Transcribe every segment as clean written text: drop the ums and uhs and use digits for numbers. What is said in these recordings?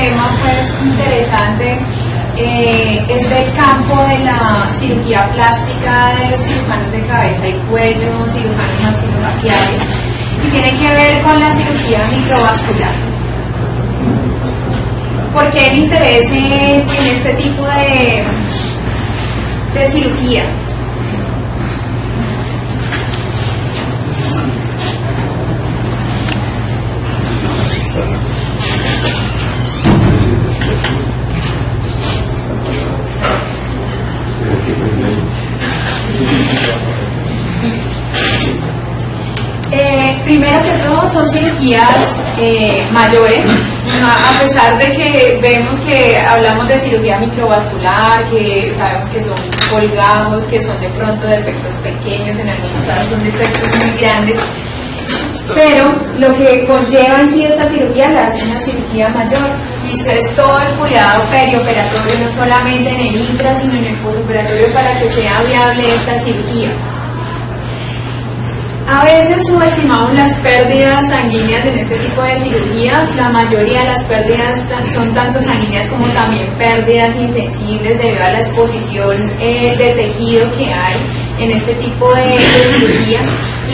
tema pues interesante es del campo de la cirugía plástica de los cirujanos de cabeza y cuello, cirujanos maxilofaciales, y tiene que ver con la cirugía microvascular. ¿Por qué el interés en este tipo de cirugía? Primero que todo son cirugías mayores, a pesar de que vemos que hablamos de cirugía microvascular, que sabemos que son colgajos, que son de pronto defectos pequeños, en algunos casos son defectos muy grandes, pero lo que conlleva en sí esta cirugía la hace una cirugía mayor, y es todo el cuidado perioperatorio, no solamente en el intra, sino en el postoperatorio, para que sea viable esta cirugía. A veces subestimamos las pérdidas sanguíneas en este tipo de cirugía. La mayoría de las pérdidas son tanto sanguíneas como también pérdidas insensibles debido a la exposición de tejido que hay en este tipo de cirugía.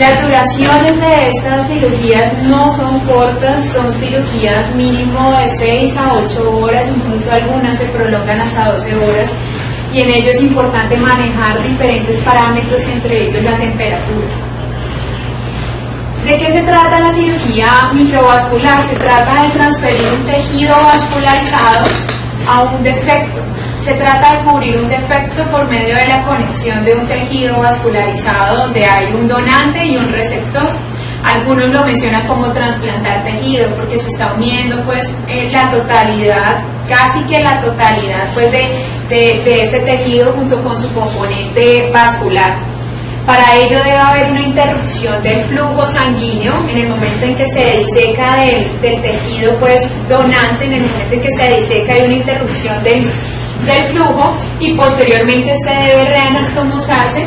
Las duraciones de estas cirugías no son cortas, son cirugías mínimo de 6 a 8 horas, incluso algunas se prolongan hasta 12 horas, y en ello es importante manejar diferentes parámetros, entre ellos la temperatura. ¿De qué se trata la cirugía microvascular? Se trata de transferir un tejido vascularizado a un defecto. Se trata de cubrir un defecto por medio de la conexión de un tejido vascularizado donde hay un donante y un receptor. Algunos lo mencionan como trasplantar tejido porque se está uniendo pues la totalidad, casi que la totalidad pues de ese tejido junto con su componente vascular. Para ello debe haber una interrupción del flujo sanguíneo en el momento en que se diseca del tejido pues donante, en el momento en que se diseca hay una interrupción del flujo, y posteriormente se debe reanastomosarse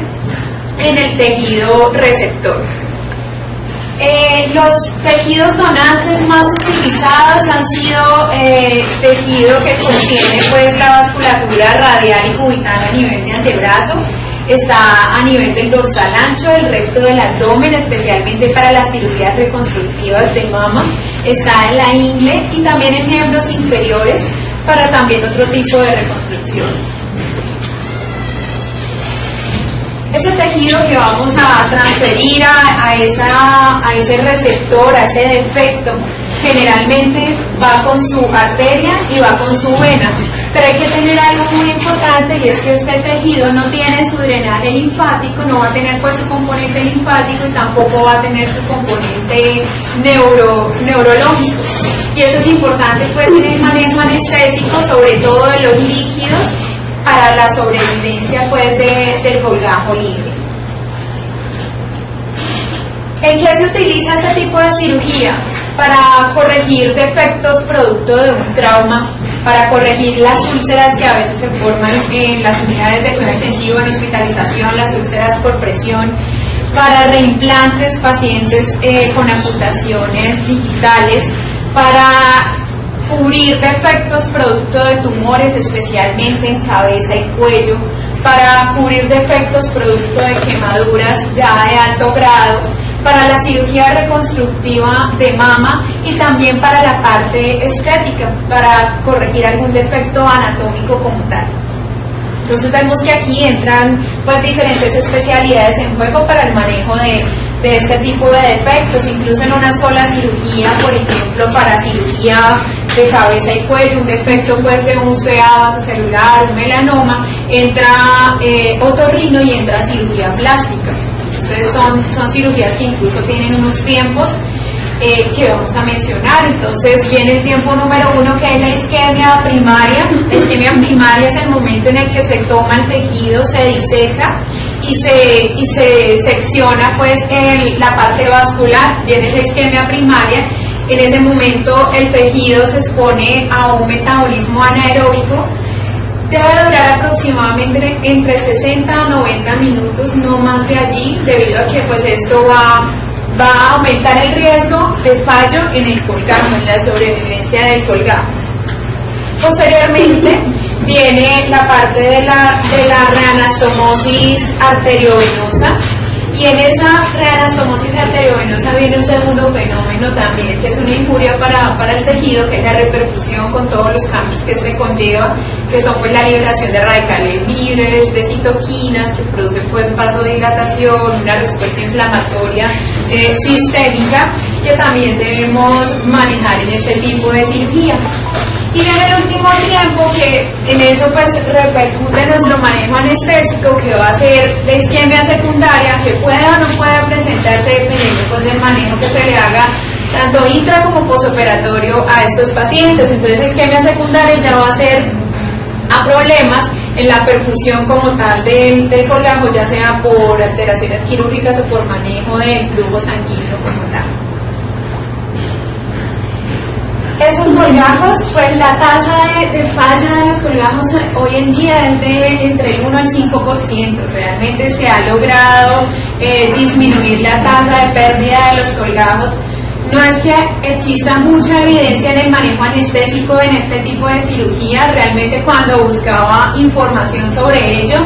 en el tejido receptor. Los tejidos donantes más utilizados han sido tejido que contiene pues la vasculatura radial y cubital a nivel de antebrazo. Está a nivel del dorsal ancho, el recto del abdomen, especialmente para las cirugías reconstructivas de mama. Está en la ingle y también en miembros inferiores para también otro tipo de reconstrucciones. Ese tejido que vamos a transferir a ese receptor, a ese defecto, generalmente va con su arteria y va con su vena. Pero hay que tener algo muy importante, y es que este tejido no tiene su drenaje linfático, no va a tener pues su componente linfático y tampoco va a tener su componente neurológico. Y eso es importante pues en el manejo anestésico, sobre todo de los líquidos, para la sobrevivencia pues del colgajo libre. ¿En qué se utiliza este tipo de cirugía? Para corregir defectos producto de un trauma, para corregir las úlceras que a veces se forman en las unidades de cuidado intensivo, en hospitalización, las úlceras por presión, para reimplantes, pacientes con amputaciones digitales, para cubrir defectos producto de tumores, especialmente en cabeza y cuello, para cubrir defectos producto de quemaduras ya de alto grado, para la cirugía reconstructiva de mama y también para la parte estética, para corregir algún defecto anatómico como tal. Entonces vemos que aquí entran pues diferentes especialidades en juego para el manejo de este tipo de defectos, incluso en una sola cirugía, por ejemplo, para cirugía de cabeza y cuello, un defecto pues de un CA vasocelular, un melanoma, entra otorrino y entra cirugía plástica. Entonces son cirugías que incluso tienen unos tiempos que vamos a mencionar. Entonces viene el tiempo número 1, que es la isquemia primaria. La isquemia primaria es el momento en el que se toma el tejido, se diseca y se secciona pues la parte vascular. Viene esa isquemia primaria. En ese momento el tejido se expone a un metabolismo anaeróbico. Debe durar aproximadamente entre 60 a 90 minutos, no más de allí, debido a que pues esto va a aumentar el riesgo de fallo en el colgajo, en la sobrevivencia del colgajo. Posteriormente viene la parte de la reanastomosis arteriovenosa, y en esa reanastomosis arteriovenosa viene un segundo fenómeno también, que es una injuria para el tejido, que es la repercusión con todos los cambios que se conlleva, que son pues la liberación de radicales libres, de citoquinas que producen pues vasodilatación, una respuesta inflamatoria sistémica, que también debemos manejar en ese tipo de cirugía. Y en el último tiempo, que en eso pues repercute nuestro manejo anestésico, que va a ser la isquemia secundaria, que pueda o no pueda presentarse dependiendo pues del manejo que se le haga tanto intra como posoperatorio a estos pacientes. Entonces la isquemia secundaria ya va a ser a problemas en la perfusión como tal del colgajo, ya sea por alteraciones quirúrgicas o por manejo del flujo sanguíneo como tal. Esos colgajos, pues la tasa de falla de los colgajos hoy en día es de entre el 1 al 5%. Realmente se ha logrado disminuir la tasa de pérdida de los colgajos. No es que exista mucha evidencia en el manejo anestésico en este tipo de cirugía. Realmente cuando buscaba información sobre ello,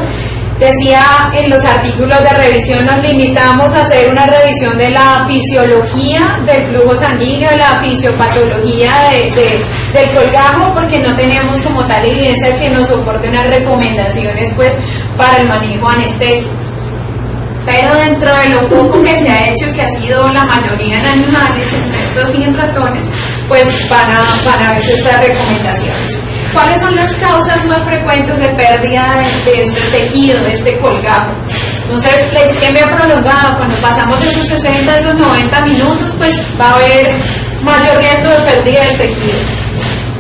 decía en los artículos de revisión, nos limitamos a hacer una revisión de la fisiología del flujo sanguíneo, la fisiopatología del colgajo, porque no tenemos como tal evidencia que nos soporte unas recomendaciones pues para el manejo anestésico. Pero dentro de lo poco que se ha hecho, que ha sido la mayoría en animales, en insectos y en ratones, pues van a ver estas recomendaciones. ¿Cuáles son las causas más frecuentes de pérdida de este tejido, de este colgajo? Entonces, la isquemia prolongada, cuando pasamos de esos 60 a esos 90 minutos, pues va a haber mayor riesgo de pérdida del tejido.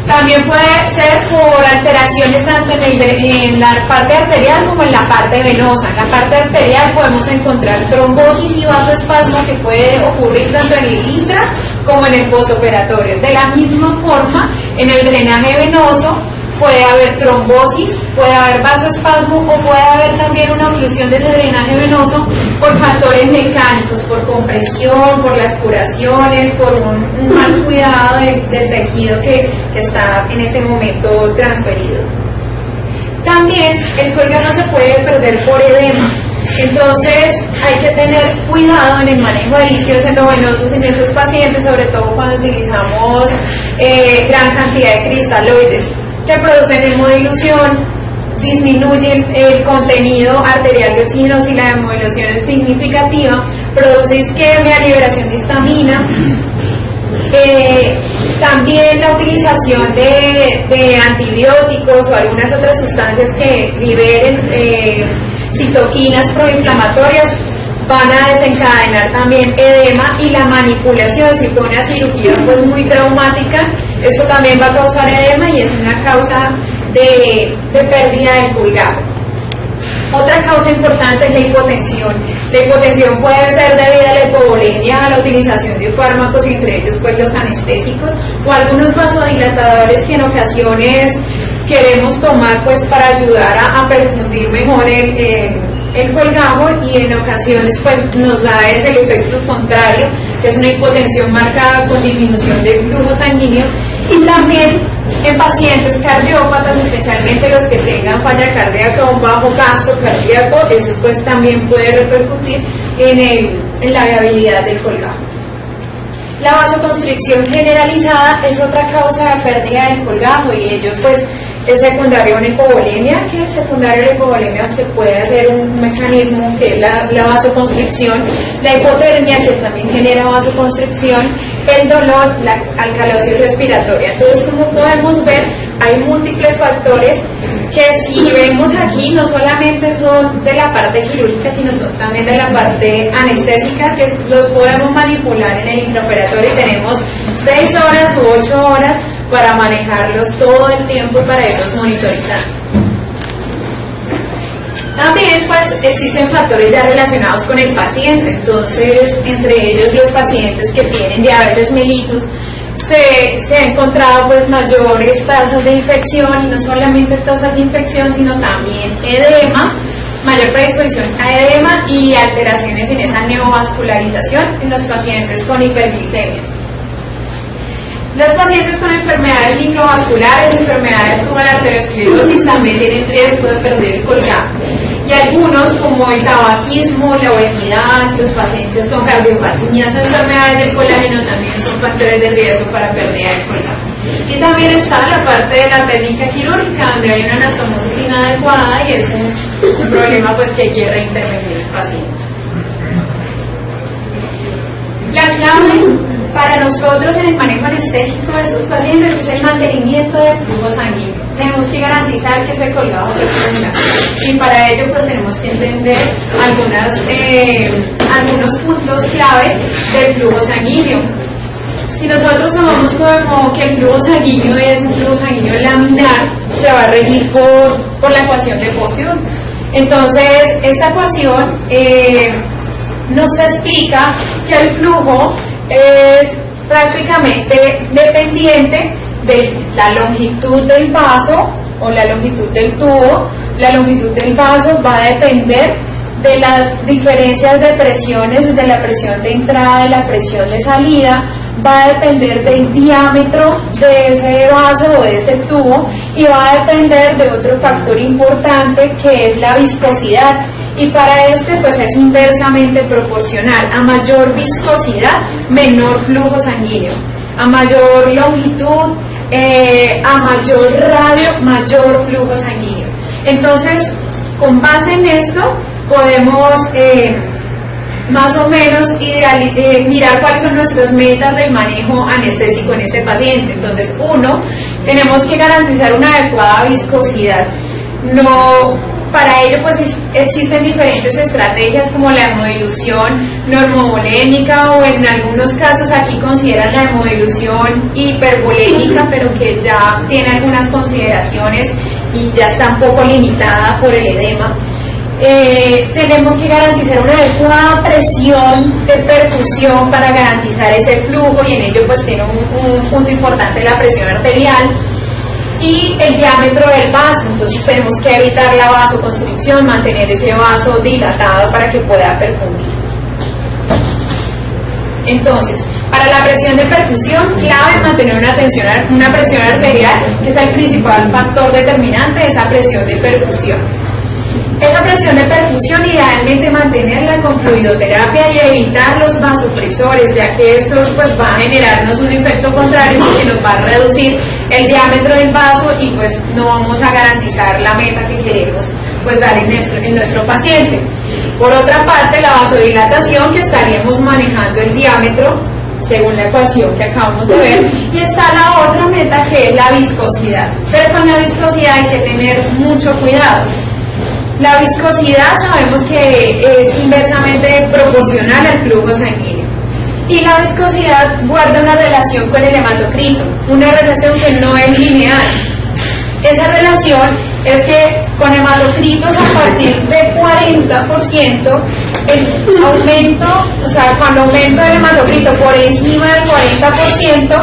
También puede ser por alteraciones tanto en la parte arterial como en la parte venosa. En la parte arterial podemos encontrar trombosis y vasoespasmo, que puede ocurrir tanto en el intra como en el posoperatorio. De la misma forma, en el drenaje venoso puede haber trombosis, puede haber vasoespasmo o puede haber también una oclusión de ese drenaje venoso por factores mecánicos, por compresión, por las curaciones, por un mal cuidado del tejido que está en ese momento transferido. También el colgajo se puede perder por edema. Entonces hay que tener cuidado en el manejo de líquidos endovenosos en esos pacientes, sobre todo cuando utilizamos gran cantidad de cristaloides que producen hemodilución, disminuyen el contenido arterial de oxígeno si la hemodilución es significativa, produce isquemia, liberación de histamina. También la utilización de antibióticos o algunas otras sustancias que liberen citoquinas proinflamatorias van a desencadenar también edema, y la manipulación, si fue una cirugía pues muy traumática, eso también va a causar edema y es una causa de pérdida del colgajo. Otra causa importante es la hipotensión. La hipotensión puede ser debida a la hipovolemia, a la utilización de fármacos, entre ellos pues los anestésicos, o algunos vasodilatadores que en ocasiones queremos tomar pues para ayudar a perfundir mejor el colgajo, y en ocasiones pues nos da ese el efecto contrario, que es una hipotensión marcada con disminución del flujo sanguíneo. Y también en pacientes cardiópatas, especialmente los que tengan falla cardíaca o bajo gasto cardíaco, eso pues también puede repercutir en la viabilidad del colgajo. La vasoconstricción generalizada es otra causa de pérdida del colgajo, y ello pues es secundario a una hipovolemia, que secundario a la hipovolemia se puede hacer un mecanismo que es la vasoconstricción, la hipotermia, que también genera vasoconstricción, el dolor, la alcalosis respiratoria. Entonces, como podemos ver, hay múltiples factores que, si vemos aquí, no solamente son de la parte quirúrgica, sino son también de la parte anestésica, que los podemos manipular en el intraoperatorio, y tenemos 6 horas u 8 horas para manejarlos todo el tiempo y para irlos monitorizando. También pues existen factores ya relacionados con el paciente. Entonces, entre ellos los pacientes que tienen diabetes mellitus, se ha encontrado pues mayores tasas de infección, y no solamente tasas de infección, sino también edema, mayor predisposición a edema y alteraciones en esa neovascularización en los pacientes con hiperglicemia. Los pacientes con enfermedades microvasculares, enfermedades como la arteriosclerosis, también tienen riesgo de perder el colgado. Y algunos, como el tabaquismo, la obesidad, los pacientes con cardiopatías o enfermedades del colágeno también son factores de riesgo para pérdida del colgado. Y también está la parte de la técnica quirúrgica, donde hay una anastomosis inadecuada y es un problema pues que quiere reintervenir el paciente. La clave para nosotros en el manejo anestésico de estos pacientes es el mantenimiento del flujo sanguíneo. Tenemos que garantizar que ese colgado reponga y para ello pues tenemos que entender algunos puntos claves del flujo sanguíneo. Si nosotros tomamos como que el flujo sanguíneo es un flujo sanguíneo laminar, se va a regir por la ecuación de Poisson. Entonces, esta ecuación nos explica que el flujo es prácticamente dependiente de la longitud del vaso o la longitud del tubo. La longitud del vaso va a depender de las diferencias de presiones, de la presión de entrada y la presión de salida, va a depender del diámetro de ese vaso o de ese tubo y va a depender de otro factor importante que es la viscosidad. Y para este pues es inversamente proporcional. A mayor viscosidad, menor flujo sanguíneo. A mayor longitud, a mayor radio, mayor flujo sanguíneo. Entonces, con base en esto, podemos más o menos mirar cuáles son nuestras metas del manejo anestésico en este paciente. Entonces, tenemos que garantizar una adecuada viscosidad. Para ello pues existen diferentes estrategias como la hemodilución normovolémica o en algunos casos aquí consideran la hemodilución hipervolémica, pero que ya tiene algunas consideraciones y ya está un poco limitada por el edema. Tenemos que garantizar una adecuada presión de perfusión para garantizar ese flujo y en ello pues tiene un punto importante la presión arterial y el diámetro del vaso. Entonces tenemos que evitar la vasoconstricción, mantener ese vaso dilatado para que pueda perfundir. Entonces, para la presión de perfusión, clave mantener una presión arterial, que es el principal factor determinante de esa presión de perfusión. Esa presión de perfusión idealmente mantenerla con fluidoterapia y evitar los vasopresores, ya que esto pues va a generarnos un efecto contrario que nos va a reducir el diámetro del vaso y pues no vamos a garantizar la meta que queremos pues dar en nuestro paciente. Por otra parte, la vasodilatación, que estaríamos manejando el diámetro según la ecuación que acabamos de ver, y está la otra meta que es la viscosidad, pero con la viscosidad hay que tener mucho cuidado. La viscosidad sabemos que es inversamente proporcional al flujo sanguíneo y la viscosidad guarda una relación con el hematocrito, una relación que no es lineal. Esa relación es que con hematocritos a partir del 40%, el aumento, o sea, cuando aumento el hematocrito por encima del 40%,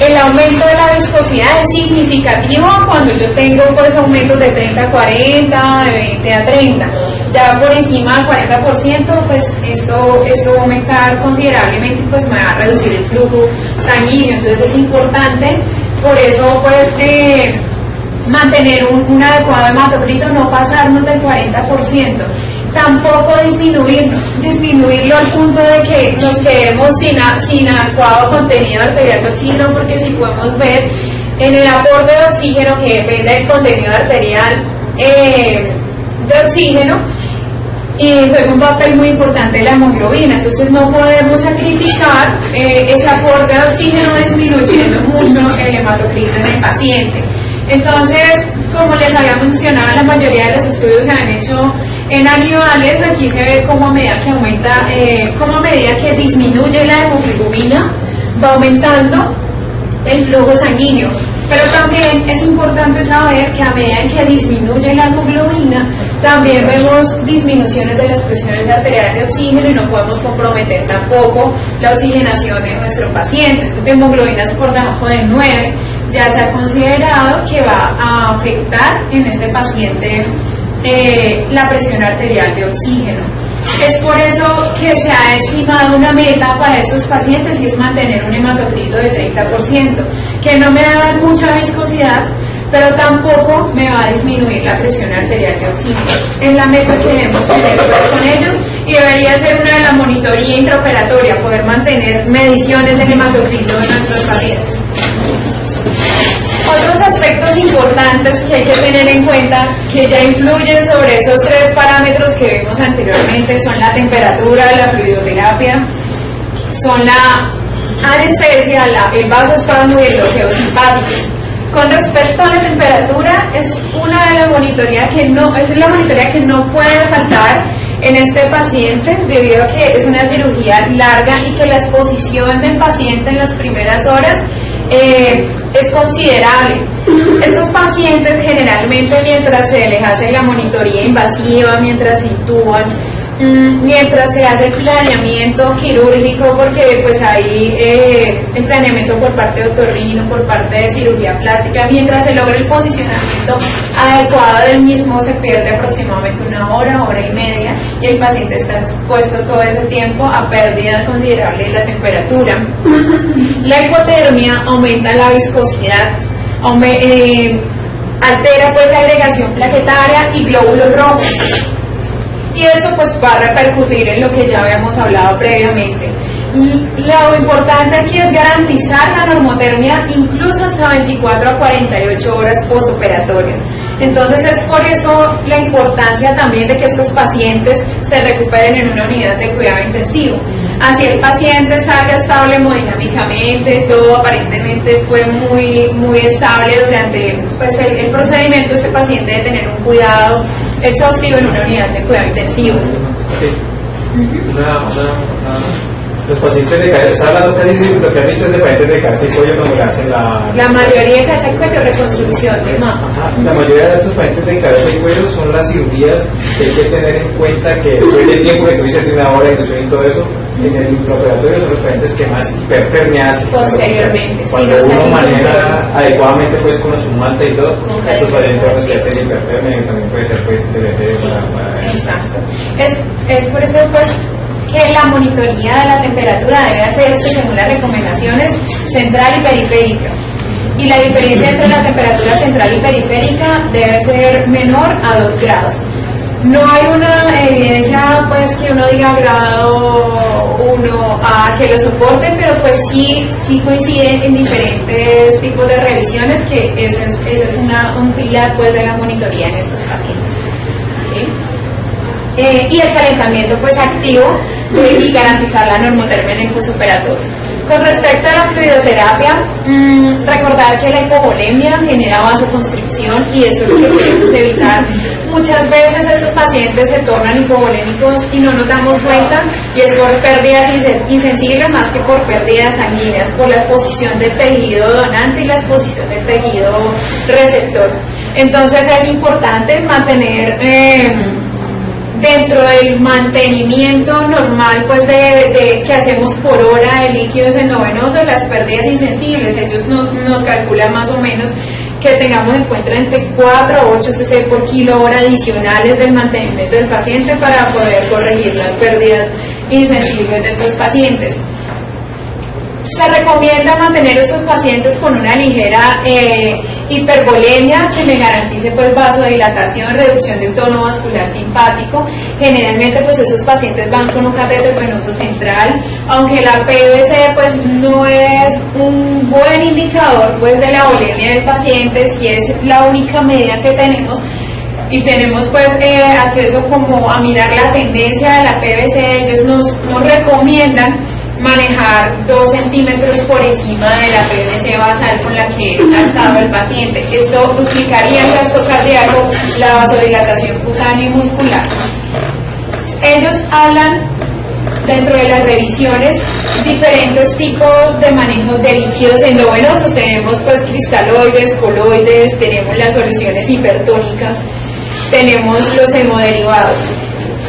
el aumento de la viscosidad es significativo cuando yo tengo pues aumentos de 30 a 40, de 20 a 30. Ya por encima del 40%, pues esto va a aumentar considerablemente, pues me va a reducir el flujo sanguíneo. Entonces es importante, por eso pues mantener un adecuado hematocrito, no pasarnos del 40%. Tampoco disminuirlo al punto de que nos quedemos sin adecuado contenido arterial de oxígeno, porque si podemos ver en el aporte de oxígeno, que depende del contenido arterial de oxígeno, juega un papel muy importante la hemoglobina. Entonces no podemos sacrificar ese aporte de oxígeno disminuyendo mucho el hematocrito en el paciente. Entonces, como les había mencionado, la mayoría de los estudios se han hecho en animales. Aquí se ve cómo a medida que aumenta, cómo a medida que disminuye la hemoglobina, va aumentando el flujo sanguíneo. Pero también es importante saber que a medida que disminuye la hemoglobina, también vemos disminuciones de las presiones arteriales de oxígeno y no podemos comprometer tampoco la oxigenación de nuestro paciente. Hemoglobinas por debajo de 9 ya se ha considerado que va a afectar en este paciente la presión arterial de oxígeno. Es por eso que se ha estimado una meta para estos pacientes y es mantener un hematocrito de 30%, que no me da mucha viscosidad, pero tampoco me va a disminuir la presión arterial de oxígeno. Es la meta que debemos tener pues con ellos y debería ser una de la monitoría intraoperatoria, poder mantener mediciones del hematocrito de nuestros pacientes. Otros aspectos importantes que hay que tener en cuenta, que ya influyen sobre esos tres parámetros que vimos anteriormente, son la temperatura, la fluidoterapia, son la anestesia, el vasoespasmo y el bloqueo simpático. Con respecto a la temperatura, es una de las monitorías que no puede faltar en este paciente, debido a que es una cirugía larga y que la exposición del paciente en las primeras horas es considerable. Estos pacientes generalmente, mientras se les hace la monitoría invasiva, mientras se intuban, mientras se hace el planeamiento quirúrgico, porque pues hay el planeamiento por parte de otorrino, por parte de cirugía plástica, mientras se logra el posicionamiento adecuado del mismo, se pierde aproximadamente una hora, hora y media, y el paciente está expuesto todo ese tiempo a pérdida considerable de la temperatura. La hipotermia aumenta la viscosidad, altera pues la agregación plaquetaria y glóbulos rojos. Y eso pues va a repercutir en lo que ya habíamos hablado previamente. Lo importante aquí es garantizar la normotermia incluso hasta 24 a 48 horas postoperatoria. Entonces es por eso la importancia también de que estos pacientes se recuperen en una unidad de cuidado intensivo. Así el paciente salga estable hemodinámicamente, todo aparentemente fue muy estable durante pues, el procedimiento. Este paciente debe tener un cuidado exhaustivo en una unidad de cuidado intensivo. Sí. Los pacientes de cabeza, está hablando casi lo que han dicho es de pacientes de cabeza y cuello cuando le hacen la mayoría de cabeza y cuello, reconstrucción de mama. La mayoría de estos pacientes de cabeza y cuello son las cirugías que hay que tener en cuenta que después del tiempo que tú dices de una hora de inclusión y todo eso, en el intraoperatorio son los pacientes que más hipertermia hacen. Posteriormente, cuando uno maneja adecuadamente pues con su manta y todo, estos pacientes que hacen hipertermia y también puede ser pues para exacto. Es por eso pues que la monitoría de la temperatura debe hacerse según las recomendaciones central y periférica. Y la diferencia entre la temperatura central y periférica debe ser menor a 2 grados. No hay una evidencia pues que uno diga grado 1 a que lo soporte, pero pues sí coinciden en diferentes tipos de revisiones, que ese es un pilar pues de la monitoría en estos pacientes. ¿Sí? Y el calentamiento pues activo y garantizar la normotermia en el postoperatorio. Con respecto a la fluidoterapia, recordar que la hipovolemia genera vasoconstricción y eso es lo que queremos evitar. Muchas veces estos pacientes se tornan hipovolémicos y no nos damos cuenta, y es por pérdidas insensibles más que por pérdidas sanguíneas, por la exposición del tejido donante y la exposición del tejido receptor. Entonces es importante mantener dentro del mantenimiento normal pues de que hacemos por hora de líquidos endovenosos las pérdidas insensibles. Ellos nos calculan más o menos que tengamos en cuenta entre 4 a 8 cc por kilo hora adicionales del mantenimiento del paciente para poder corregir las pérdidas insensibles de estos pacientes. Se recomienda mantener a estos pacientes con una ligera hipervolemia que me garantice pues vasodilatación, reducción del tono vascular simpático. Generalmente pues esos pacientes van con un catéter venoso central, aunque la PVC pues no es un buen indicador pues de la volemia del paciente, si es la única medida que tenemos. Y tenemos pues acceso como a mirar la tendencia de la PVC. Ellos nos recomiendan manejar 2 centímetros por encima de la PVC basal con la que ha estado el paciente. Esto duplicaría el gasto cardíaco, la vasodilatación cutánea y muscular. Ellos hablan dentro de las revisiones diferentes tipos de manejo de líquidos endovenosos. Tenemos pues cristaloides, coloides, tenemos las soluciones hipertónicas, tenemos los hemoderivados.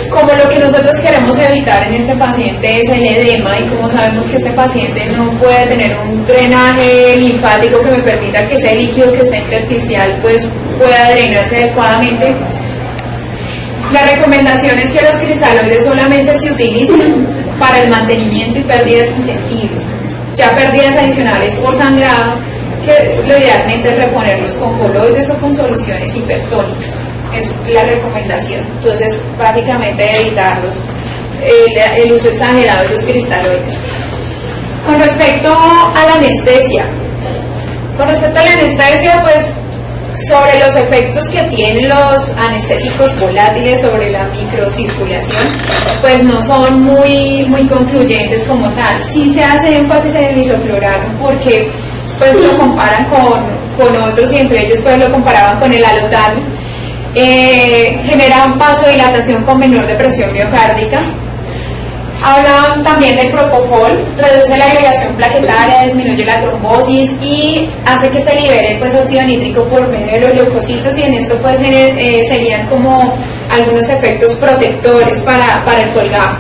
Como lo que nosotros queremos evitar en este paciente es el edema, y como sabemos que este paciente no puede tener un drenaje linfático que me permita que ese líquido que está intersticial pues pueda drenarse adecuadamente, La recomendación es que los cristaloides solamente se utilicen para el mantenimiento y pérdidas insensibles. Ya pérdidas adicionales por sangrado, que lo idealmente es reponerlos con coloides o con soluciones hipertónicas. Es la recomendación. Entonces, básicamente evitarlos, el uso exagerado de los cristaloides. Con respecto a la anestesia, pues sobre los efectos que tienen los anestésicos volátiles sobre la microcirculación, pues no son muy concluyentes como tal. Sí se hace énfasis en el isoflurano porque pues lo comparan con otros y entre ellos pues lo comparaban con el alotano. Genera un vasodilatación con menor depresión miocárdica. Hablaban también del propofol, reduce la agregación plaquetaria, disminuye la trombosis y hace que se libere pues óxido nítrico por medio de los leucocitos, y en esto pues serían como algunos efectos protectores para el colgajo.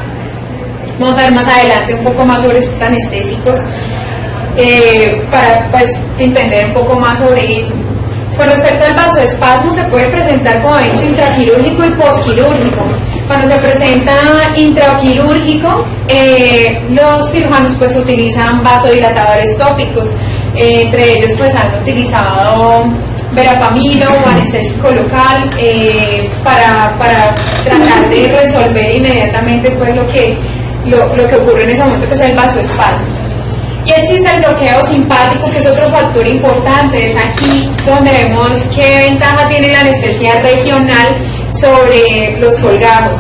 Vamos a ver más adelante un poco más sobre estos anestésicos para pues entender un poco más sobre ello. Con respecto al vasoespasmo, se puede presentar como hecho intraquirúrgico y posquirúrgico. Cuando se presenta intraquirúrgico, los cirujanos pues utilizan vasodilatadores tópicos, entre ellos pues han utilizado verapamilo o anestésico local para tratar de resolver inmediatamente pues lo que ocurre en ese momento, que es el vasoespasmo. Y existe el bloqueo simpático, que es otro factor importante. Es aquí donde vemos qué ventaja tiene la anestesia regional sobre los colgajos.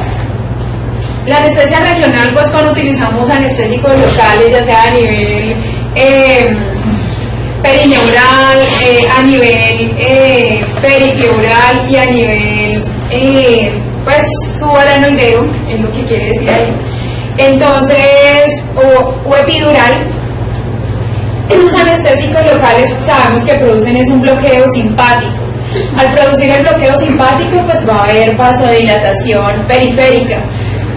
La anestesia regional, pues cuando utilizamos anestésicos locales, ya sea a nivel perineural, a nivel peripleural y a nivel pues subaranoideo, es lo que quiere decir ahí. Entonces, o epidural. Esos anestésicos locales sabemos que producen es un bloqueo simpático. Al producir el bloqueo simpático, pues va a haber vasodilatación periférica.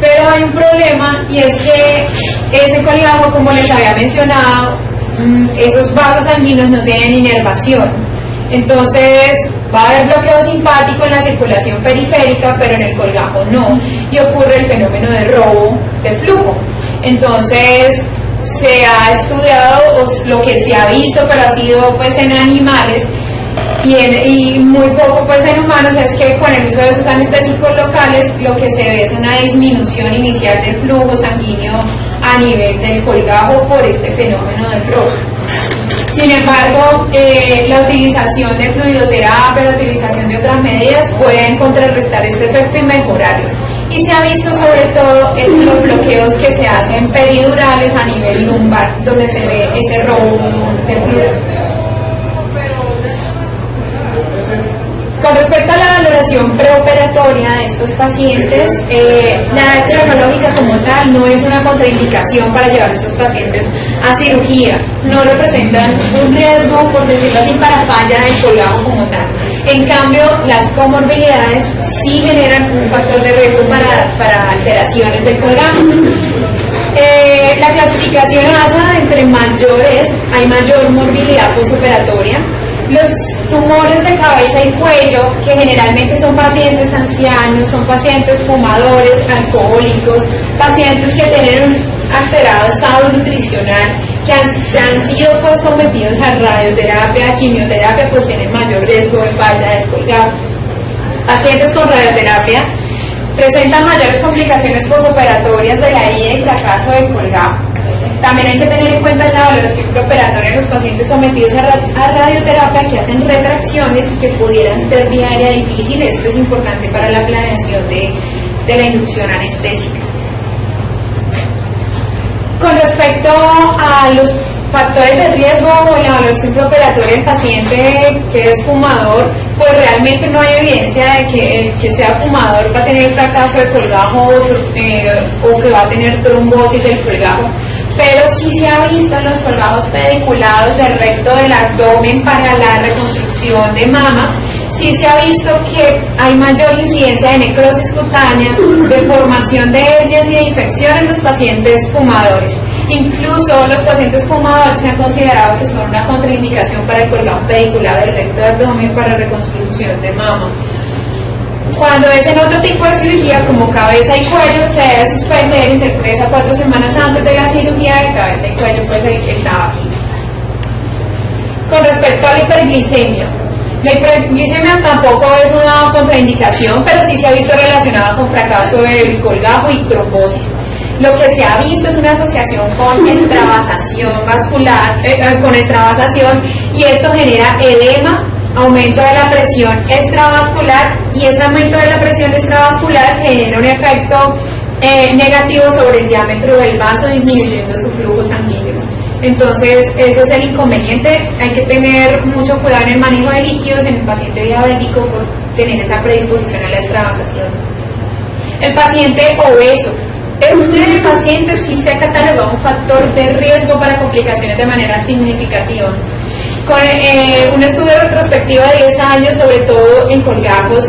Pero hay un problema, y es que ese colgajo, como les había mencionado, esos vasos sanguíneos no tienen inervación. Entonces va a haber bloqueo simpático en la circulación periférica, pero en el colgajo no. Y ocurre el fenómeno de robo de flujo. Entonces se ha estudiado, o lo que se ha visto, pero ha sido pues en animales y muy poco pues en humanos, es que con el uso de esos anestésicos locales lo que se ve es una disminución inicial del flujo sanguíneo a nivel del colgajo por este fenómeno del robo. Sin embargo, la utilización de fluidoterapia, la utilización de otras medidas pueden contrarrestar este efecto y mejorarlo. Y se ha visto sobre todo en los bloqueos que se hacen peridurales a nivel lumbar, donde se ve ese robo de fluido. Con respecto a la valoración preoperatoria de estos pacientes, la edad cronológica como tal no es una contraindicación para llevar a estos pacientes a cirugía. No representan un riesgo, por decirlo así, para falla del colgajo como tal. En cambio, las comorbilidades sí generan un factor de riesgo para alteraciones del colgajo. La clasificación ASA, entre mayores hay mayor morbilidad postoperatoria. Los tumores de cabeza y cuello, que generalmente son pacientes ancianos, son pacientes fumadores, alcohólicos, pacientes que tienen un alterado estado nutricional, que han sido pues sometidos a radioterapia, a quimioterapia, pues tienen mayor riesgo de falla de colgajo. Pacientes con radioterapia presentan mayores complicaciones posoperatorias de la ida y fracaso del colgajo. También hay que tener en cuenta la valoración preoperatoria de los pacientes sometidos a radioterapia que hacen retracciones que pudieran ser vía aérea difícil. Esto es importante para la planeación de la inducción anestésica. Con respecto a los factores de riesgo o la evaluación preoperatoria del paciente que es fumador, pues realmente no hay evidencia de que el que sea fumador va a tener fracaso de colgajo o que va a tener trombosis del colgajo, pero sí se ha visto en los colgajos pediculados del recto del abdomen para la reconstrucción de mama. Sí se ha visto que hay mayor incidencia de necrosis cutánea, de formación de hernias y de infección en los pacientes fumadores. Incluso los pacientes fumadores se han considerado que son una contraindicación para el colgajo pedicular del recto del abdomen para reconstrucción de mama. Cuando es en otro tipo de cirugía, como cabeza y cuello, se debe suspender entre 3 a 4 semanas antes de la cirugía de cabeza y cuello, pues el tabaquismo. Con respecto a la hiperglicemia tampoco es una contraindicación, pero sí se ha visto relacionada con fracaso del colgajo y trombosis. Lo que se ha visto es una asociación con extravasación vascular, y esto genera edema, aumento de la presión extravascular, y ese aumento de la presión extravascular genera un efecto negativo sobre el diámetro del vaso, disminuyendo su flujo sanguíneo. Entonces, ese es el inconveniente. Hay que tener mucho cuidado en el manejo de líquidos en el paciente diabético por tener esa predisposición a la extravasación. El paciente obeso. Este paciente sí se ha catalogado un factor de riesgo para complicaciones de manera significativa. Con un estudio retrospectivo de 10 años, sobre todo en colgajos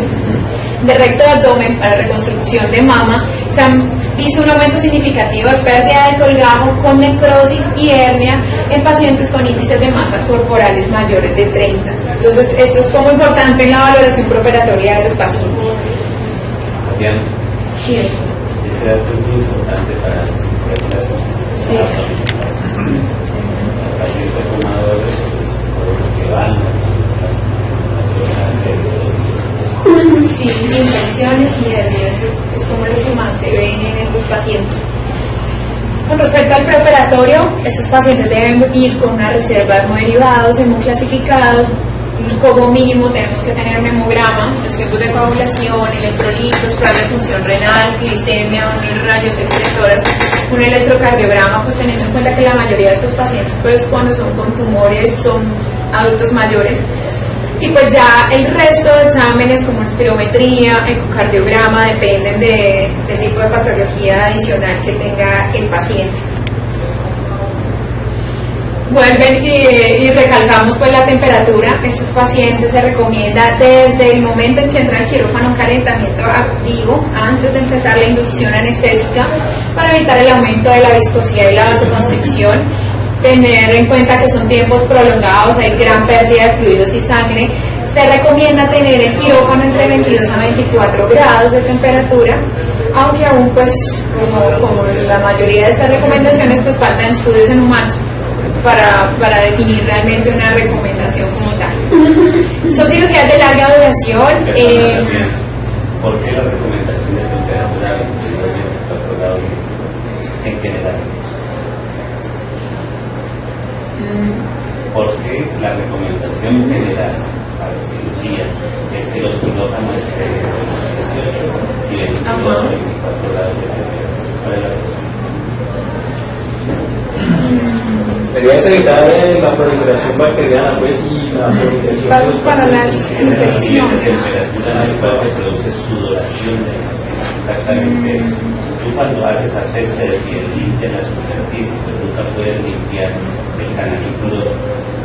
de recto de abdomen para reconstrucción de mama, se han visto un aumento significativo de pérdida de colgajo con necrosis y hernia en pacientes con índices de masa corporales mayores de 30. Entonces, esto es como importante en la valoración preoperatoria de los pacientes. Bien. Sí. Ese dato es muy importante para las cirugías. Sí. El paciente fumador, los que van, sí, infecciones y hernias es como lo que más se ven en estos pacientes. Con respecto al preoperatorio, estos pacientes deben ir con una reserva de hemoderivados, hemoclasificados. Como mínimo tenemos que tener un hemograma, los tiempos de coagulación, electrolitos, pruebas de función renal, glicemia, rayos excretoras, un electrocardiograma, pues teniendo en cuenta que la mayoría de estos pacientes, pues cuando son con tumores, son adultos mayores. Y pues ya el resto de exámenes como espirometría, ecocardiograma, dependen del tipo de patología adicional que tenga el paciente. Vuelven y recalcamos pues la temperatura. Estos pacientes se recomienda desde el momento en que entra al quirófano calentamiento activo antes de empezar la inducción anestésica para evitar el aumento de la viscosidad y la vasoconstricción. Tener en cuenta que son tiempos prolongados, hay gran pérdida de fluidos y sangre. Se recomienda tener el quirófano entre 22 a 24 grados de temperatura, aunque aún pues como la mayoría de estas recomendaciones pues faltan estudios en humanos para definir realmente una recomendación como tal. Son cirugías de larga duración. ¿Por qué la recomendación de temperatura de 24 grados en general? ¿Por qué la recomendación general para la cirugía es que los quirófanos estén entre 18 y 22 o 24 grados de temperatura? ¿Cuál es la razón? Deberías evitar la proliferación bacteriana, pues, y la proliferación para las infecciones. La temperatura en la cual se produce sudoración del paciente. Exactamente eso. Tú cuando haces asepsia de piel, limpia la superficie, pero nunca puedes limpiar el canalículo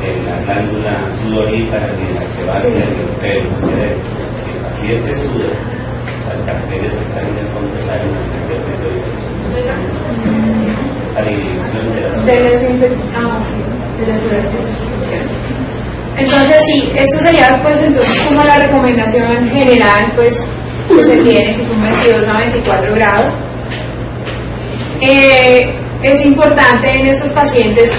en la glándula sudorípara ni en la sebácea ni el pelo, hacia adentro. Si el paciente suda, las bacterias que están en el fondo salen a tener efecto de infección. A la dirección de las infecciones. Entonces sí, esto sería pues entonces como la recomendación general pues que se tiene, que son 22 a 24 grados. Es importante en estos pacientes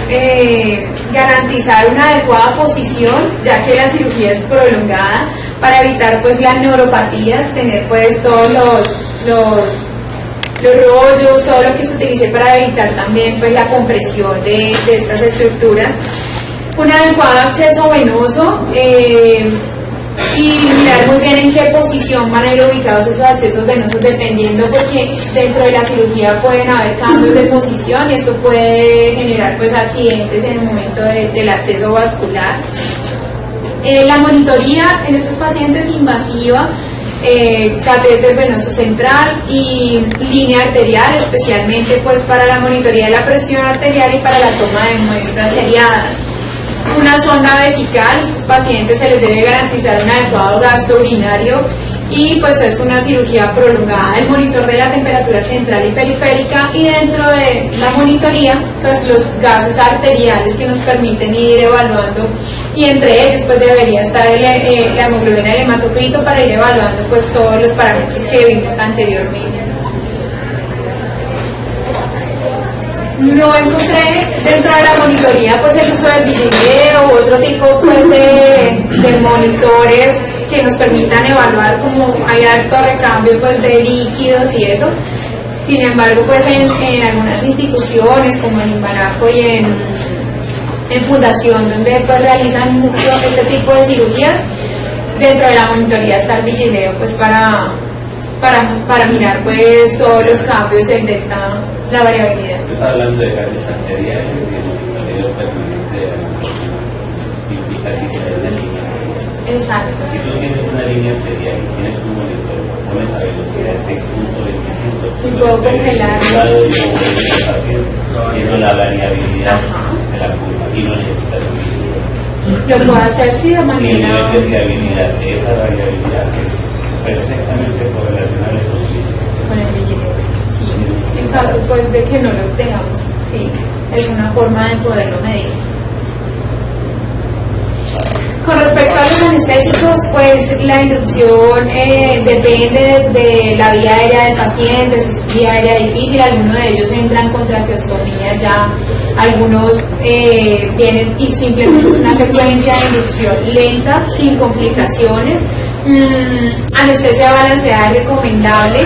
garantizar una adecuada posición, ya que la cirugía es prolongada, para evitar pues las neuropatías, tener pues todos los rollos, todo lo que se utilice para evitar también pues la compresión de estas estructuras. Un adecuado acceso venoso y mirar muy bien en qué posición van a ir ubicados esos accesos venosos, dependiendo, porque dentro de la cirugía pueden haber cambios de posición y esto puede generar pues accidentes en el momento del acceso vascular. La monitoría en estos pacientes invasiva, catéter venoso central y línea arterial, especialmente pues para la monitoría de la presión arterial y para la toma de muestras seriadas. Una sonda vesical, a estos pacientes se les debe garantizar un adecuado gasto urinario y pues es una cirugía prolongada. El monitor de la temperatura central y periférica, y dentro de la monitoría pues los gases arteriales que nos permiten ir evaluando y entre ellos pues debería estar la hemoglobina del hematocrito para ir evaluando pues todos los parámetros que vimos anteriormente. No encontré dentro de la monitoría pues el uso del vigileo u otro tipo pues de monitores que nos permitan evaluar, como hay alto recambio pues de líquidos y eso. Sin embargo, pues en algunas instituciones como en Imbanaco y en Fundación, donde pues realizan mucho este tipo de cirugías, dentro de la monitoría está el vigileo pues para mirar pues todos los cambios en delta, la variabilidad. Estás hablando de cambios arteriales y el monitoreo permanente de la hemoglobina implica que tienes una línea. Exacto. Si tú tienes una línea arterial y tienes un monitor, pones la velocidad de 6.25 y puedo congelar viendo la variabilidad de la curva y no necesitas un vigileo. Lo puedo hacer sí de Y el manera... nivel de viabilidad de esa variabilidad es perfectamente correlacionable con el vigileo. Sí, en caso pues de que no lo tengamos, sí, es una forma de poderlo medir. Con respecto a los anestésicos, pues la inducción depende de la vía aérea del paciente, si es vía aérea difícil, algunos de ellos entran con traqueostomía ya, algunos vienen y simplemente es una secuencia de inducción lenta, sin complicaciones. Anestesia balanceada es recomendable,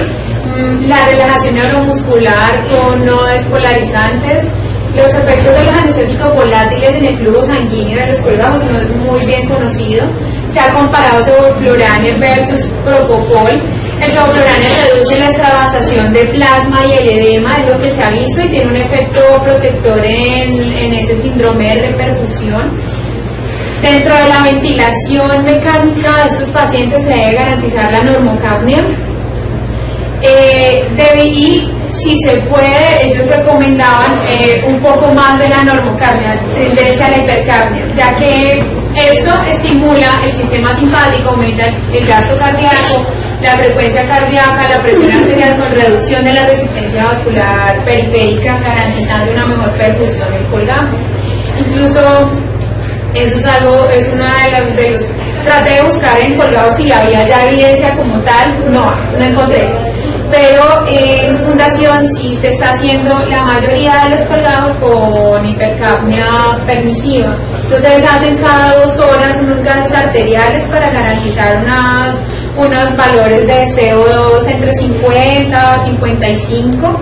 la relajación neuromuscular con no despolarizantes. Los efectos de los anestésicos volátiles en el flujo sanguíneo de los colgajos no es muy bien conocido. Se ha comparado sevoflurane versus propofol. El sevoflurane reduce la extravasación de plasma y el edema, es lo que se ha visto, y tiene un efecto protector en ese síndrome de reperfusión. Dentro de la ventilación mecánica de estos pacientes se debe garantizar la normocapnia. Y si se puede, ellos recomendaban un poco más de la normocapnia, tendencia a la hipercapnia, ya que esto estimula el sistema simpático, aumenta el gasto cardíaco, la frecuencia cardíaca, la presión arterial, con reducción de la resistencia vascular periférica, garantizando una mejor perfusión del colgajo. Incluso eso es algo, es una de los traté de buscar en colgados si había ya evidencia como tal, no encontré. Pero en Fundación sí se está haciendo la mayoría de los colgados con hipercapnia permisiva. Entonces hacen cada 2 horas unos gases arteriales para garantizar unos valores de CO2 entre 50 y 55.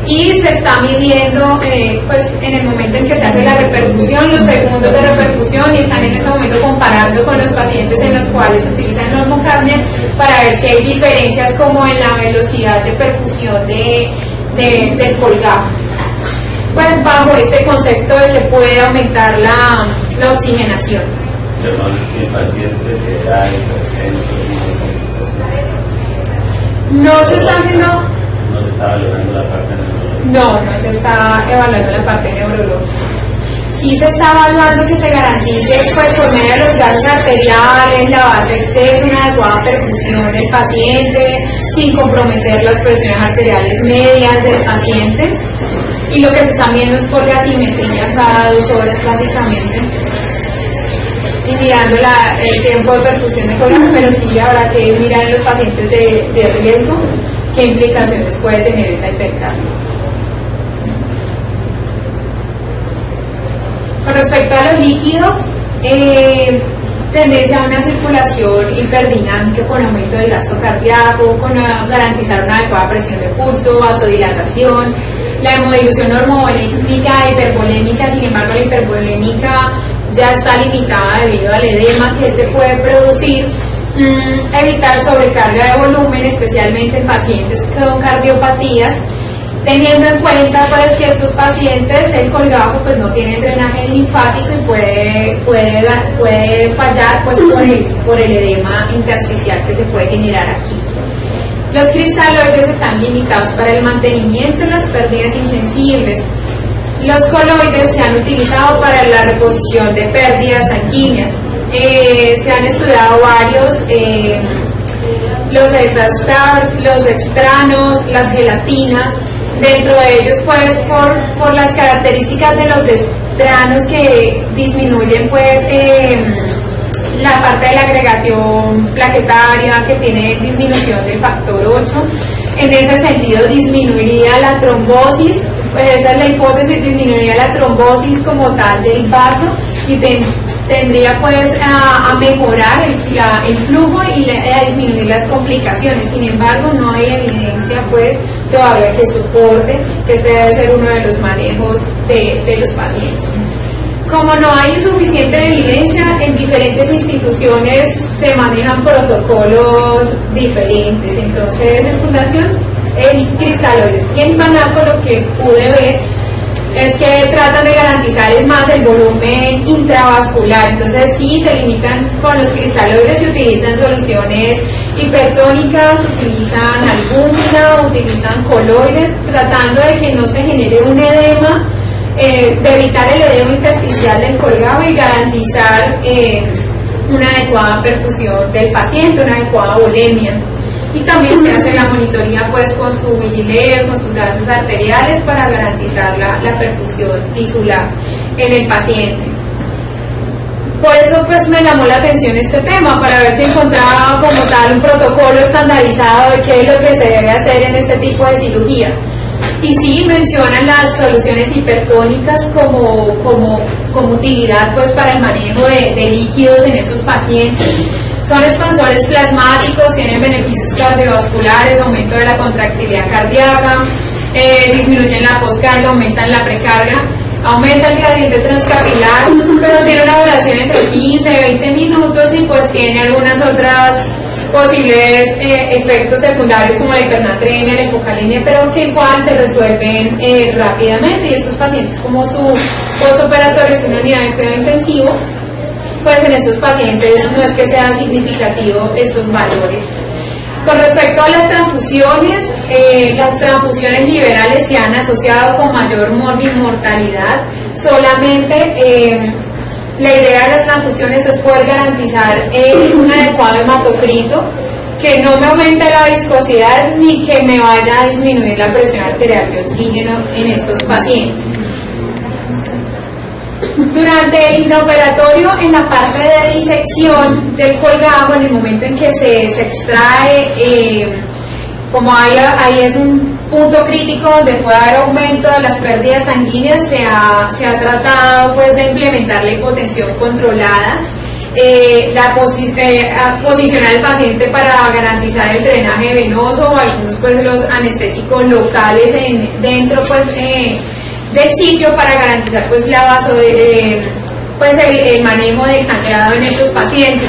Y se está midiendo pues en el momento en que se hace la reperfusión, los segundos de reperfusión, y están en ese momento comparando con los pacientes en los cuales se utiliza normocapnia para ver si hay diferencias como en la velocidad de perfusión del colgajo. Pues bajo este concepto de que puede aumentar la oxigenación. Perdón, el paciente que da hipertenso no se está haciendo... no se está valorando la parte neurológica. No se está evaluando la parte neurológica. Sí se está evaluando que se garantice, pues por medio de los gases arteriales, la base de exceso, una adecuada perfusión del paciente, sin comprometer las presiones arteriales medias del paciente. Y lo que se está viendo es por gasimetría cada 2 horas básicamente, y mirando el tiempo de perfusión de colgajo, pero sí habrá que mirar en los pacientes de riesgo qué implicaciones puede tener esa hipercapnia. Con respecto a los líquidos, tendencia a una circulación hiperdinámica con aumento del gasto cardíaco, con garantizar una adecuada presión de pulso, vasodilatación, la hemodilución normovolémica, hipervolémica. Sin embargo, la hipervolémica ya está limitada debido al edema que se puede producir. Evitar sobrecarga de volumen, especialmente en pacientes con cardiopatías, teniendo en cuenta pues que estos pacientes el colgajo pues no tiene drenaje linfático y puede fallar pues por el edema intersticial que se puede generar aquí. Los cristaloides están limitados para el mantenimiento de las pérdidas insensibles. Los coloides se han utilizado para la reposición de pérdidas sanguíneas. Se han estudiado varios, los etastars, los dextranos, las gelatinas. Dentro de ellos, pues, por las características dranos que disminuyen pues la parte de la agregación plaquetaria, que tiene disminución del factor 8. En ese sentido disminuiría la trombosis, pues esa es la hipótesis, disminuiría la trombosis como tal del vaso y tendría pues a mejorar el flujo y a disminuir las complicaciones. Sin embargo, no hay evidencia pues todavía que soporte que este debe ser uno de los manejos de los pacientes. Como no hay suficiente evidencia, en diferentes instituciones se manejan protocolos diferentes. Entonces, en Fundación es cristaloides. Y en Banaco lo que pude ver es que tratan de garantizar es más el volumen intravascular. Entonces, sí se limitan con los cristaloides y utilizan soluciones hipertónicas, utilizan albúmina, utilizan coloides, tratando de que no se genere un edema, de evitar el edema intersticial del colgado y garantizar una adecuada perfusión del paciente, una adecuada volemia. Y también se hace la monitoría pues con su vigileo, con sus gases arteriales para garantizar la perfusión tisular en el paciente. Por eso pues me llamó la atención este tema, para ver si encontraba como tal un protocolo estandarizado de qué es lo que se debe hacer en este tipo de cirugía. Y sí mencionan las soluciones hipertónicas como utilidad pues para el manejo de líquidos en estos pacientes. Son expansores plasmáticos, tienen beneficios cardiovasculares, aumento de la contractilidad cardíaca, disminuyen la poscarga, aumentan la precarga, aumenta el gradiente transcapilar, pero tiene una duración entre 15 y 20 minutos y pues tiene algunas otras posibles efectos secundarios como la hipernatremia, la hipocalemia, pero que igual se resuelven rápidamente. Y estos pacientes, como su postoperatorio es una unidad de cuidado intensivo, pues en estos pacientes no es que sea significativo estos valores. Con respecto a las transfusiones liberales se han asociado con mayor mortalidad. Solamente la idea de las transfusiones es poder garantizar un adecuado hematocrito, que no me aumente la viscosidad ni que me vaya a disminuir la presión arterial de oxígeno en estos pacientes. Durante el intraoperatorio, en la parte de disección del colgajo, en el momento en que se extrae, como ahí es un punto crítico donde puede haber aumento de las pérdidas sanguíneas, se ha tratado pues de implementar la hipotensión controlada, posicionar al paciente para garantizar el drenaje venoso, o algunos pues los anestésicos locales dentro pues del sitio para garantizar pues el manejo del sangrado en estos pacientes.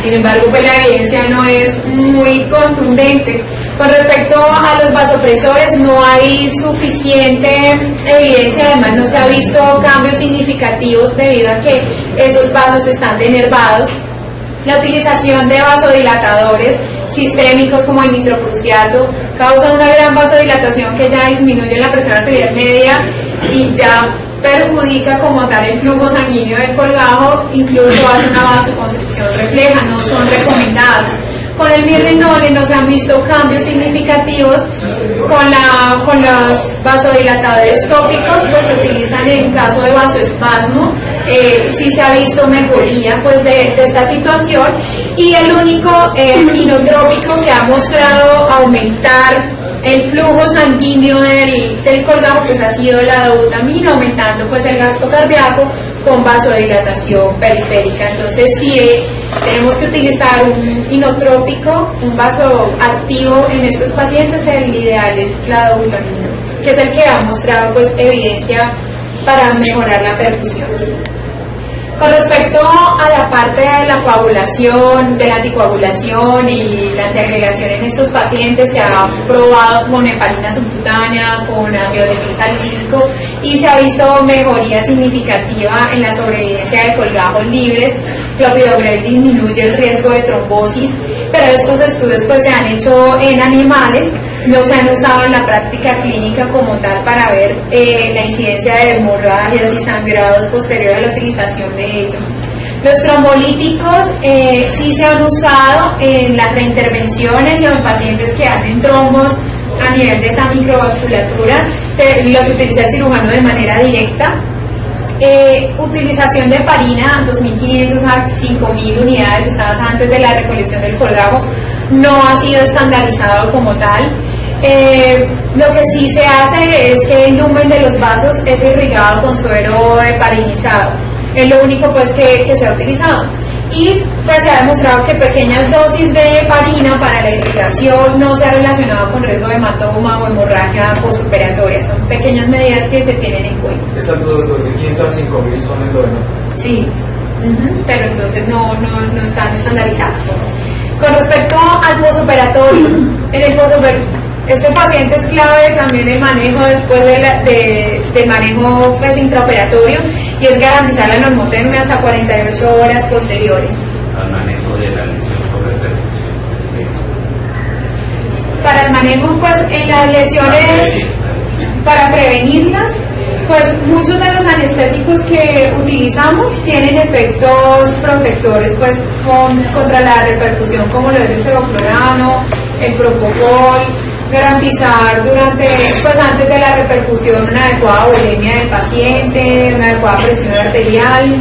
Sin embargo, pues la evidencia no es muy contundente. Con respecto a los vasopresores, no hay suficiente evidencia, además no se ha visto cambios significativos debido a que esos vasos están denervados. La utilización de vasodilatadores sistémicos como el nitroprusiato causa una gran vasodilatación que ya disminuye la presión arterial media y ya perjudica como tal el flujo sanguíneo del colgajo, incluso hace una vasoconstricción refleja, no son recomendados. Con el mirrinol no se han visto cambios significativos. Con los vasodilatadores tópicos pues se utilizan en caso de vasoespasmo, sí se ha visto mejoría pues de esta situación, y el único inotrópico que ha mostrado aumentar el flujo sanguíneo del colgajo pues ha sido la dobutamina, aumentando pues el gasto cardíaco con vasodilatación periférica. Entonces sí tenemos que utilizar un inotrópico, un vasoactivo en estos pacientes. El ideal es la dobutamina, que es el que ha mostrado pues evidencia para mejorar la perfusión. Con respecto a la parte de la coagulación, de la anticoagulación y la antiagregación en estos pacientes, se ha probado con heparina subcutánea, con ácido acetilsalicílico, y se ha visto mejoría significativa en la sobrevivencia de colgajos libres. Clopidogrel disminuye el riesgo de trombosis, pero estos estudios pues se han hecho en animales, no se han usado en la práctica clínica como tal para ver la incidencia de hemorragias y sangrados posterior a la utilización de ellos. Los trombolíticos sí se han usado en las reintervenciones y en pacientes que hacen trombos a nivel de esa microvasculatura, los utiliza el cirujano de manera directa. utilización de heparina, 2.500 a 5.000 unidades usadas antes de la recolección del colgajo, no ha sido estandarizado como tal. Lo que sí se hace es que el lumen de los vasos es irrigado con suero heparinizado, es lo único pues que se ha utilizado. Y pues se ha demostrado que pequeñas dosis de heparina para la irrigación no se ha relacionado con riesgo de hematoma o hemorragia postoperatoria. Son pequeñas medidas que se tienen en cuenta. Esas 2.500 a 5.000 son endógenas. Sí, pero entonces no están estandarizadas. Con respecto al postoperatorio, en el este paciente es clave también el manejo después del manejo pues, intraoperatorio, y es garantizar la normotermia hasta 48 horas posteriores. Al manejo de la lesión por repercusión. Para el manejo, pues en las lesiones, para prevenirlas, pues muchos de los anestésicos que utilizamos tienen efectos protectores pues contra la repercusión, como lo es el sevoflurano, el propofol. Garantizar antes de la repercusión una adecuada volemia del paciente, una adecuada presión arterial,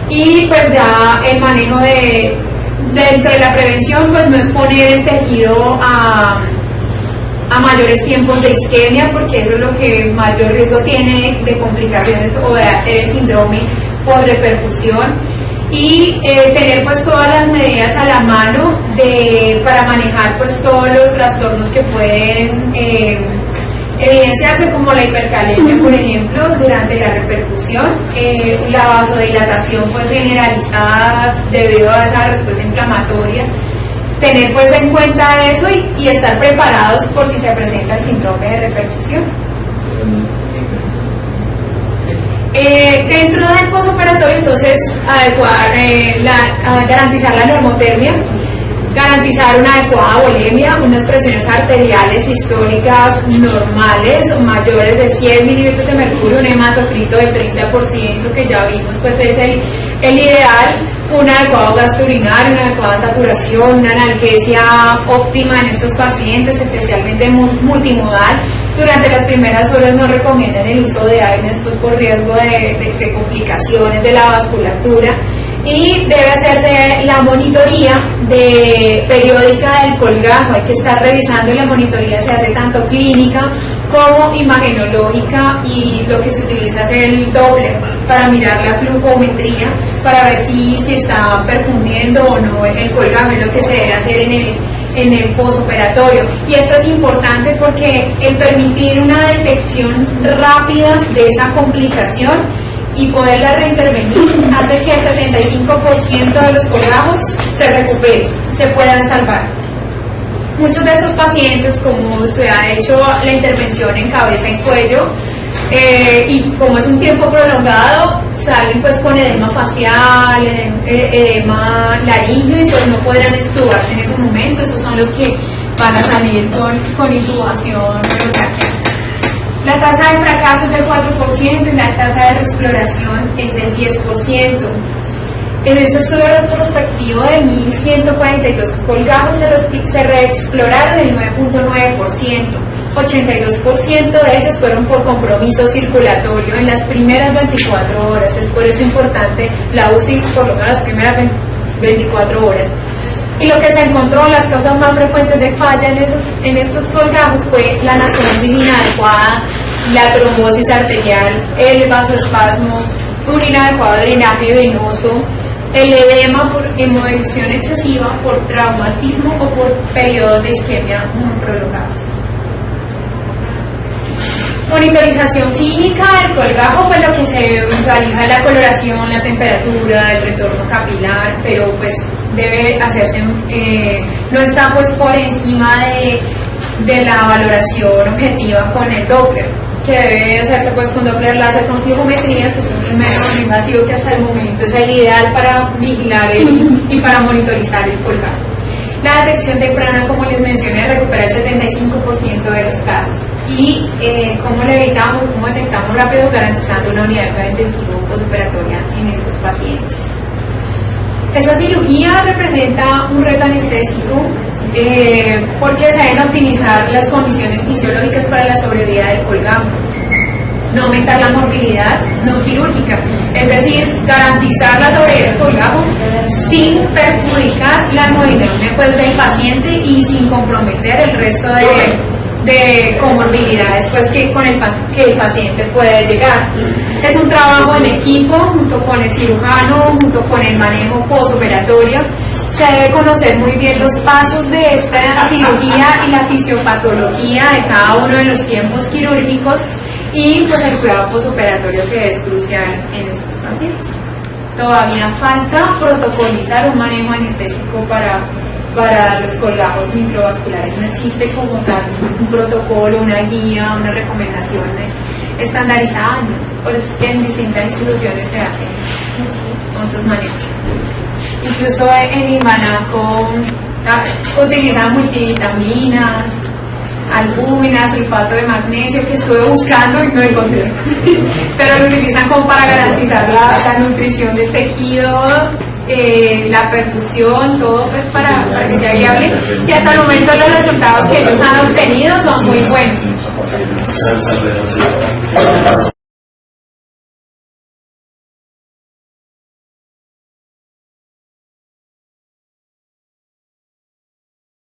y pues ya el manejo dentro de la prevención pues no exponer el tejido a mayores tiempos de isquemia, porque eso es lo que mayor riesgo tiene de complicaciones o de hacer el síndrome por repercusión. Y tener pues todas las medidas a la mano para manejar pues todos los trastornos que pueden evidenciarse, como la hipercalemia, por ejemplo, durante la repercusión, la vasodilatación pues generalizada debido a esa respuesta inflamatoria. Tener pues en cuenta eso y estar preparados por si se presenta el síndrome de repercusión. Dentro del postoperatorio, entonces, garantizar la normotermia, garantizar una adecuada volemia, unas presiones arteriales sistólicas normales, mayores de 100 mililitros de mercurio, un hematocrito del 30%, que ya vimos, pues es el ideal, un adecuado gasto urinario, una adecuada saturación, una analgesia óptima en estos pacientes, especialmente multimodal. Durante las primeras horas no recomiendan el uso de AINES pues por riesgo de complicaciones de la vasculatura, y debe hacerse la monitoría periódica del colgajo. Hay que estar revisando, y la monitoría se hace tanto clínica como imagenológica, y lo que se utiliza es el Doppler para mirar la flujometría, para ver si está perfundiendo o no el colgajo. Es lo que se debe hacer en el postoperatorio, y esto es importante porque el permitir una detección rápida de esa complicación y poderla reintervenir hace que el 75% de los colgajos se recuperen, se puedan salvar. Muchos de esos pacientes, como se ha hecho la intervención en cabeza y cuello, y como es un tiempo prolongado, salen pues con edema facial, edema laríngeo, y pues no podrán extubarse en ese momento. Esos son los que van a salir con intubación. La tasa de fracaso es del 4% y la tasa de reexploración es del 10%. En este estudio retrospectivo de 1.142 colgajos se reexploraron el 9.9%. 82% de ellos fueron por compromiso circulatorio en las primeras 24 horas. Es por eso importante la UCI por lo menos las primeras 24 horas. Y lo que se encontró, las causas más frecuentes de falla en estos colgajos fue la anastomosis inadecuada, la trombosis arterial, el vasoespasmo, un inadecuado drenaje venoso, el edema por hemodilución excesiva, por traumatismo o por periodos de isquemia muy prolongados. Monitorización clínica del colgajo, pues lo que se visualiza es la coloración, la temperatura, el retorno capilar, pero pues debe hacerse, no está pues por encima de la valoración objetiva con el Doppler, que debe hacerse pues con Doppler láser con flujometría, que es el menos invasivo que hasta el momento es el ideal para vigilar y para monitorizar el colgajo. La detección temprana, como les mencioné, recupera el 75% de los casos. Y cómo le evitamos, cómo detectamos rápido, garantizando una unidad de cuidado intensivo postoperatoria en estos pacientes. Esta cirugía representa un reto anestésico porque se deben optimizar las condiciones fisiológicas para la sobrevida del colgajo. no aumentar la morbilidad no quirúrgica, es decir, garantizar la sobrevida del colgajo sin perjudicar la movilidad pues, del paciente y sin comprometer el resto de comorbilidades pues, que el paciente puede llegar. Es un trabajo en equipo junto con el cirujano, junto con el manejo postoperatorio. Se debe conocer muy bien los pasos de esta cirugía y la fisiopatología de cada uno de los tiempos quirúrgicos y pues el cuidado postoperatorio que es crucial en estos pacientes. Todavía falta protocolizar un manejo anestésico para los colgajos microvasculares. No existe como tal un protocolo, una guía, una recomendación estandarizada, ¿no? Por eso es que en distintas instituciones se hacen otros manejos. Incluso en Imanaco utilizan multivitaminas, albúmina, sulfato de magnesio, que estuve buscando y no encontré. Pero lo utilizan como para garantizar la nutrición del tejido, la perfusión, todo pues para que sea viable. Y hasta el momento los resultados que ellos han obtenido son muy buenos.